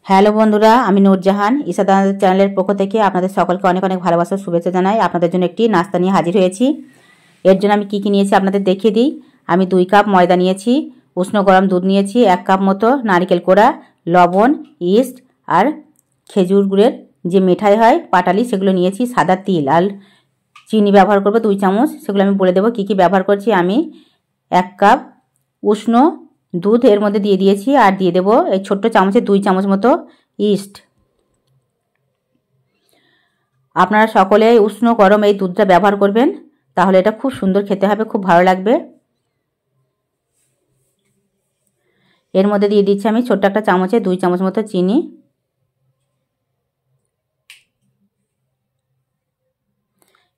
Hello বন্ধুরা, আমি নূরজাহান ইসাদান চ্যানেলের পক্ষ থেকে আপনাদের সকলকে অনেক অনেক ভালোবাসার শুভেচ্ছা জানাই। আপনাদের জন্য একটি নাস্তা নিয়ে হাজির হয়েছি। এর জন্য আমি কি নিয়েছি আপনাদের দেখিয়ে দিই। আমি 2 কাপ ময়দা নিয়েছি, উষ্ণ গরম দুধ নিয়েছি, 1 কাপ মতো নারকেল কোড়া, লবণ, ইস্ট আর খেজুর গুড়ের যে মিঠাই হয় পাটালি সেগুলো নিয়েছি, সাদা তিল আর চিনি ব্যবহার করব 2 চামচ। সেগুলো আমি বলে দেবো কি ব্যবহার করছি। আমি 1 কাপ উষ্ণ দুধ এর মধ্যে দিয়ে দিয়েছি আর দিয়ে দেবো এই ছোট্ট চামচে 2 চামচ মতো ইস্ট। আপনারা সকলে উষ্ণ গরম এই দুধটা ব্যবহার করবেন, তাহলে এটা খুব সুন্দর খেতে হবে, খুব ভালো লাগবে। এর মধ্যে দিয়ে দিচ্ছি আমি ছোট্ট একটা চামচে 2 চামচ মতো চিনি।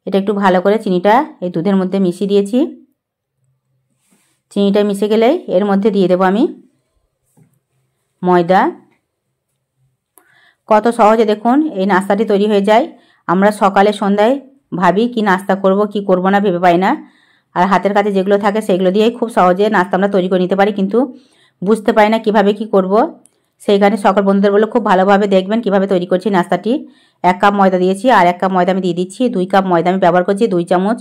এটা একটু ভালো করে চিনিটা এই দুধের মধ্যে মিশিয়ে দিয়েছি। চিনিটা মিশে গেলে এর মধ্যে দিয়ে দেবো আমি ময়দা। কত সহজে দেখুন এই নাস্তাটি তৈরি হয়ে যায়। আমরা সকালে সন্ধ্যায় ভাবি কি নাস্তা করব কি করব না ভেবে পাই না, আর হাতের কাছে যেগুলো থাকে সেগুলো দিয়েই খুব সহজে নাস্তা আমরা তৈরি করে নিতে পারি, কিন্তু বুঝতে পারি না কিভাবে কি করব। সেই কারণে সকল বন্ধুদের বলে খুব ভালোভাবে দেখবেন কিভাবে তৈরি করছি নাস্তাটি। 1 কাপ ময়দা দিয়েছি আর 1 কাপ ময়দা আমি দিয়ে দিচ্ছি। 2 কাপ ময়দা আমি ব্যবহার করছি, 2 চামচ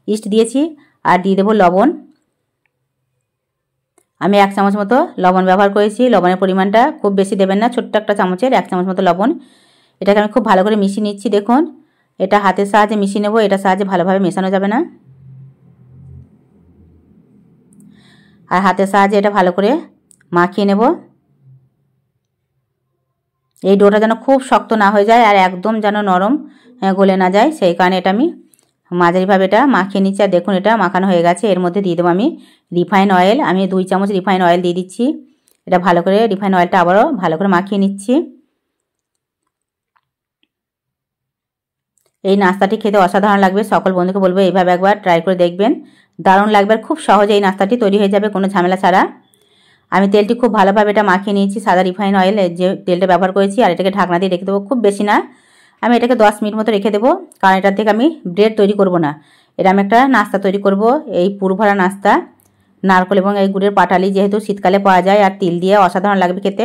ইস্ট দিয়েছি আর দিয়ে দেবো লবণ। আমি 1 চামচ মতো লবণ ব্যবহার করেছি। লবণের পরিমাণটা খুব বেশি দেবেন না, ছোট্ট একটা চামচের 1 চামচ মতো লবণ। এটাকে আমি খুব ভালো করে মিশিয়ে নিচ্ছি। দেখুন এটা হাতের সাহায্যে মিশিয়ে নেব, এটা সাহায্যে ভালোভাবে মেশানো যাবে না, আর হাতের সাহায্যে এটা ভালো করে মাখিয়ে নেব। এই ডোটা যেন খুব শক্ত না হয়ে যায় আর একদম যেন নরম গলে না যায়, সেই কারণে এটা আমি মাঝারিভাবে এটা মাখিয়ে নিচ্ছি। আর দেখুন এটা মাখানো হয়ে গেছে। এর মধ্যে দিয়ে দেবো আমি রিফাইন অয়েল। আমি 2 চামচ রিফাইন অয়েল দিয়ে দিচ্ছি। এটা ভালো করে রিফাইন অয়েলটা আবারও ভালো করে মাখিয়ে নিচ্ছি। এই নাস্তাটি খেতে অসাধারণ লাগবে, সকল বন্ধুকে বলবো এইভাবে একবার ট্রাই করে দেখবেন, দারুণ লাগবে। আর খুব সহজে এই নাস্তাটি তৈরি হয়ে যাবে কোনো ঝামেলা ছাড়া। আমি তেলটি খুব ভালোভাবে এটা মাখিয়ে নিয়েছি, সাদা রিফাইন অয়েল যে তেলটা ব্যবহার করেছি। আর এটাকে ঢাকনা দিয়ে রেখে দেবো, খুব বেশি না, আমি এটাকে 10 মিনিট মতো রেখে দেবো, কারণ এটার থেকে আমি ব্রেড তৈরি করব না। এটা আমি একটা নাস্তা তৈরি করব, এই পুরভরা নাস্তা। নারকেল এবং এই গুড়ের পাটালি যেহেতু শীতকালে পাওয়া যায় আর তিল দিয়ে অসাধারণ লাগবে খেতে।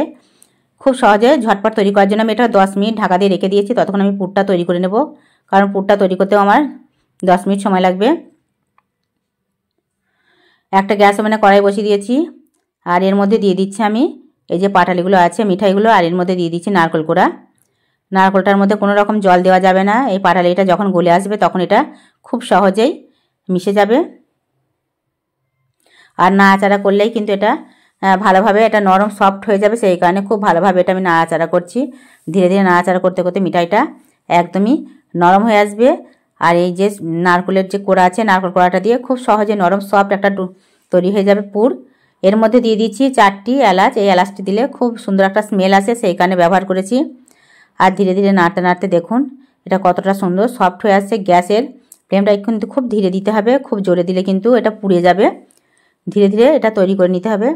খুব সহজে ঝটপট তৈরি করার জন্য আমি এটা 10 মিনিট ঢাকা দিয়ে রেখে দিয়েছি। ততক্ষণ আমি পুরটা তৈরি করে নেব, কারণ পুরটা তৈরি করতেও আমার 10 মিনিট সময় লাগবে। একটা গ্যাস ওভেনে কড়াই বসিয়ে দিয়েছি আর এর মধ্যে দিয়ে দিচ্ছি আমি এই যে পাটালিগুলো আছে মিঠাইগুলো, আর এর মধ্যে দিয়ে দিচ্ছি নারকেল কোড়া। নারকেলটার মধ্যে কোনো রকম জল দেওয়া যাবে না। এই পাটালিটা যখন গলে আসবে তখন এটা খুব সহজেই মিশে যাবে, আর নাড়াচাড়া করলেই কিন্তু এটা ভালোভাবে এটা নরম সফট হয়ে যাবে। সেই কারণে খুব ভালোভাবে এটা আমি নাড়াচাড়া করছি। ধীরে ধীরে নাড়াচাড়া করতে করতে মিঠাইটা একদমই নরম হয়ে আসবে। আর এই যে নারকেলের যে কোড়া আছে, নারকেল কোড়াটা দিয়ে খুব সহজে নরম সফট একটা তৈরি হয়ে যাবে পুর। এর মধ্যে দিয়ে দিচ্ছি 4টি এলাচ। এই এলাচটি দিলে খুব সুন্দর একটা স্মেল আসে, সেই কারণে ব্যবহার করেছি। আর ধীরে ধীরে নাড়তে নাড়তে দেখুন এটা কতটা সুন্দর সফট হয়ে আসছে। গ্যাসের ফ্লেমটা কিন্তু খুব ধীরে দিতে হবে, খুব জোরে দিলে কিন্তু এটা পুড়ে যাবে। ধীরে ধীরে এটা তৈরি করে নিতে হবে।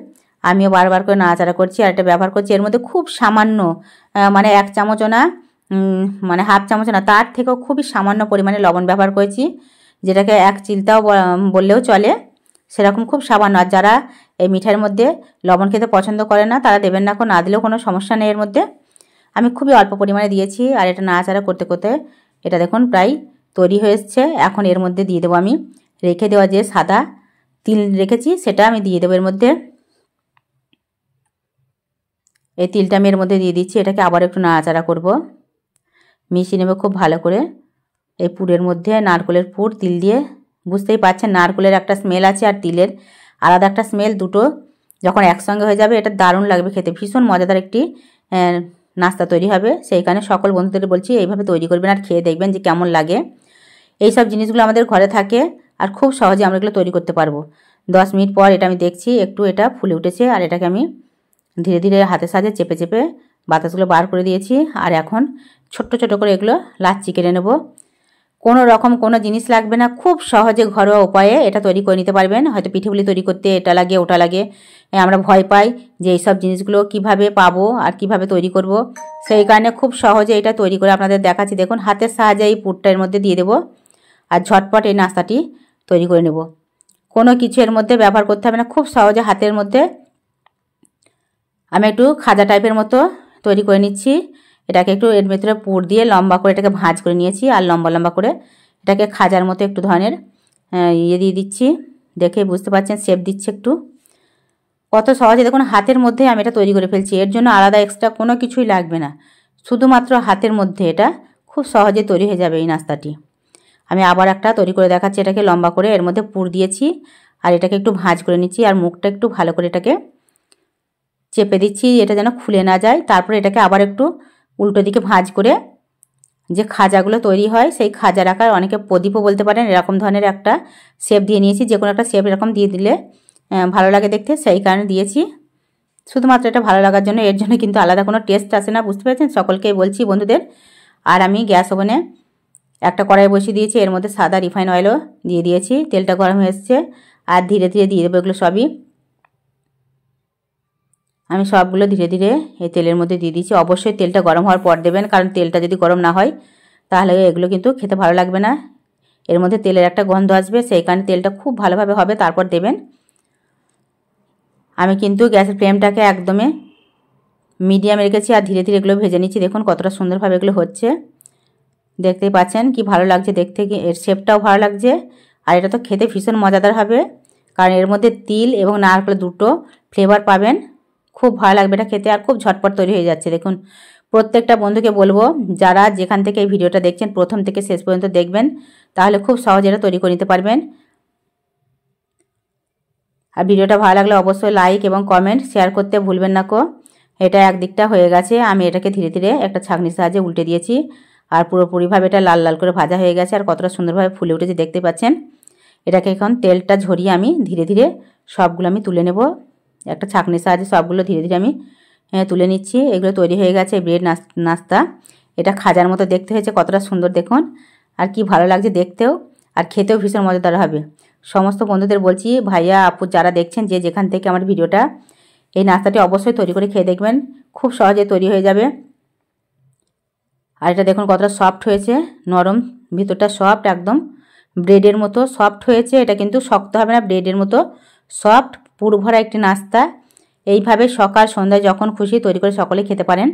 আমিও বারবার করে নাড়াচাড়া করছি আর এটা ব্যবহার করছি। এর মধ্যে খুব সামান্য মানে 1 চামচও না, মানে হাফ চামচও না, তার থেকেও খুবই সামান্য পরিমাণে লবণ ব্যবহার করেছি, যেটাকে 1 চিলতাও বললেও চলে, সেরকম খুব সামান্য। আর যারা এই মিঠাইয়ের মধ্যে লবণ খেতে পছন্দ করে না তারা দেবেন না, না দিলেও কোনো সমস্যা নেই। এর মধ্যে আমি খুবই অল্প পরিমাণে দিয়েছি আর এটা নাড়াচাড়া করতে করতে এটা দেখুন প্রায় তৈরি হয়ে এসছে। এখন এর মধ্যে দিয়ে দেবো আমি রেখে দেওয়া যে সাদা তিল রেখেছি সেটা আমি দিয়ে দেবো এর মধ্যে। এই তিলটা আমি এর মধ্যে দিয়ে দিচ্ছি। এটাকে আবার একটু নাড়াচাড়া করব, মিশিয়ে নেব খুব ভালো করে এই পুরের মধ্যে। নারকেলের পুর তিল দিয়ে বুঝতেই পারছেন নারকেলের একটা স্মেল আছে আর তিলের আলাদা একটা স্মেল, দুটো যখন একসঙ্গে হয়ে যাবে এটা দারুণ লাগবে খেতে, ভীষণ মজাদার একটি নাস্তা তৈরি হবে। সেই কারণে সকল বন্ধুদের বলছি এইভাবে তৈরি করবেন আর খেয়ে দেখবেন যে কেমন লাগে। এই সব জিনিসগুলো আমাদের ঘরে থাকে আর খুব সহজে আমরা এগুলো তৈরি করতে পারবো। 10 মিনিট পর এটা আমি দেখছি একটু এটা ফুলে উঠেছে, আর এটাকে আমি ধীরে ধীরে হাতের সাহায্যে চেপে চেপে বাতাসগুলো বার করে দিয়েছি। আর এখন ছোট্ট ছোট করে এগুলো লাচ্ছি কেটে নেব। কোনো রকম কোনো জিনিস লাগবে না, খুব সহজে ঘরোয়া উপায়ে এটা তৈরি করে নিতে পারবেন। হয়তো পিঠেপুলি তৈরি করতে এটা লাগে ওটা লাগে, আমরা ভয় পাই যে এইসব জিনিসগুলো কিভাবে পাবো আর কিভাবে তৈরি করব। সেই কারণে খুব সহজে এটা তৈরি করে আপনাদের দেখাচ্ছি। দেখুন হাতের সাহায্যে এই পুরটা এর মধ্যে দিয়ে দেবো আর ঝটপট এই নাস্তাটি তৈরি করে নেব। কোনো কিছু এর মধ্যে ব্যবহার করতে হবে না, খুব সহজে হাতের মধ্যে আমি একটু খাজা টাইপের মতো তৈরি করে নিচ্ছি। এটাকে একটু এর ভেতরে পুর দিয়ে লম্বা করে এটাকে ভাঁজ করে নিয়েছি, আর লম্বা লম্বা করে এটাকে খাজার মতো একটু ধরনের ইয়ে দিয়ে দিচ্ছি। দেখে বুঝতে পারছেন শেপ দিচ্ছে একটু। কত সহজে দেখুন হাতের মধ্যে আমি এটা তৈরি করে ফেলছি। এর জন্য আলাদা এক্সট্রা কোনো কিছুই লাগবে না, শুধুমাত্র হাতের মধ্যে এটা খুব সহজে তৈরি হয়ে যাবে এই নাস্তাটি। আমি আবার একটা তৈরি করে দেখাচ্ছি। এটাকে লম্বা করে এর মধ্যে পুর দিয়েছি, আর এটাকে একটু ভাঁজ করে নিচ্ছি, আর মুখটা একটু ভালো করে এটাকে চেপে দিচ্ছি, এটা যেন খুলে না যায়। তারপরে এটাকে আবার একটু উল্টো দিকে ভাঁজ করে যে খাজাগুলো তৈরি হয় সেই খাজার আকার, অনেকে প্রদীপও বলতে পারেন, এরকম ধরনের একটা শেপ দিয়ে নিয়েছি। যে কোনো একটা শেপ এরকম দিয়ে দিলে ভালো লাগে দেখতে, সেই কারণে দিয়েছি। শুধুমাত্র এটা ভালো লাগার জন্য, এর জন্য কিন্তু আলাদা কোনো টেস্ট আসে না, বুঝতে পেরেছেন? সকলকেই বলছি বন্ধুদের। আর আমি গ্যাস ওভেনে একটা কড়াই বসিয়ে দিয়েছি, এর মধ্যে সাদা রিফাইন অয়েলও দিয়ে দিয়েছি। তেলটা গরম হয়ে এসছে, আর ধীরে ধীরে দিয়ে দেবো এগুলো সবই। আমি সবগুলো ধীরে ধীরে এই তেলের মধ্যে দিয়ে দিচ্ছি। অবশ্যই তেলটা গরম হওয়ার পর দেবেন, কারণ তেলটা যদি গরম না হয় তাহলে এগুলো কিন্তু খেতে ভালো লাগবে না। এর মধ্যে তেলের একটা গন্ধ আসবে, সেই কারণে তেলটা খুব ভালোভাবে হবে তারপর দেবেন। আমি কিন্তু গ্যাসের ফ্লেমটাকে একদমই মিডিয়ামে রেখেছি, আর ধীরে ধীরে এগুলো ভেজে নিচ্ছি। দেখুন কতটা সুন্দরভাবে এগুলো হচ্ছে, দেখতেই পাচ্ছেন কি ভালো লাগছে দেখতে, এর শেপটাও ভালো লাগছে। আর এটা তো খেতে ভীষণ মজাদার হবে, কারণ এর মধ্যে তিল এবং নারকেল দুটো ফ্লেভার পাবেন। খুব ভালো লাগবে এটা খেতে, আর খুব ঝটপট তৈরি হয়ে যাচ্ছে। দেখুন প্রত্যেকটা বন্ধুকে বলবো, যারা যেখান থেকে এই ভিডিওটা দেখছেন প্রথম থেকে শেষ পর্যন্ত দেখবেন, তাহলে খুব সহজে এটা তৈরি করে নিতে পারবেন। আর ভিডিওটা ভালো লাগলে অবশ্যই লাইক এবং কমেন্ট শেয়ার করতে ভুলবেন না কো। এটা একদিকটা হয়ে গেছে, আমি এটাকে ধীরে ধীরে একটা ছাঁকনির সাহায্যে উল্টে দিয়েছি, আর পুরোপুরিভাবে এটা লাল লাল করে ভাজা হয়ে গেছে, আর কতটা সুন্দরভাবে ফুলে উঠেছে দেখতে পাচ্ছেন। এটাকে এখন তেলটা ঝরিয়ে আমি ধীরে ধীরে সবগুলো আমি তুলে নেব। একটা ছাঁকনির সাহায্যে সবগুলো ধীরে ধীরে আমি তুলে নিচ্ছি। এগুলো তৈরি হয়ে গেছে ব্রেড নাস্তা। এটা খাজার মতো দেখতে হয়েছে, কতটা সুন্দর দেখুন, আর কি ভালো লাগছে দেখতেও, আর খেতেও ভীষণ মজাদার হবে। সমস্ত বন্ধুদের বলছি, ভাইয়া আপু যারা দেখছেন যে যেখান থেকে আমার ভিডিওটা, এই নাস্তাটি অবশ্যই তৈরি করে খেয়ে দেখবেন, খুব সহজে তৈরি হয়ে যাবে। আর এটা দেখুন কতটা সফট হয়েছে, নরম, ভিতরটা সফট, একদম ব্রেডের মতো সফট হয়েছে। এটা কিন্তু শক্ত হবে না, ব্রেডের মতো সফট পুরভরা একটি নাস্তা। এইভাবে সকাল সন্ধ্যায় যখন খুশি তৈরি করে সকলে খেতে পারেন।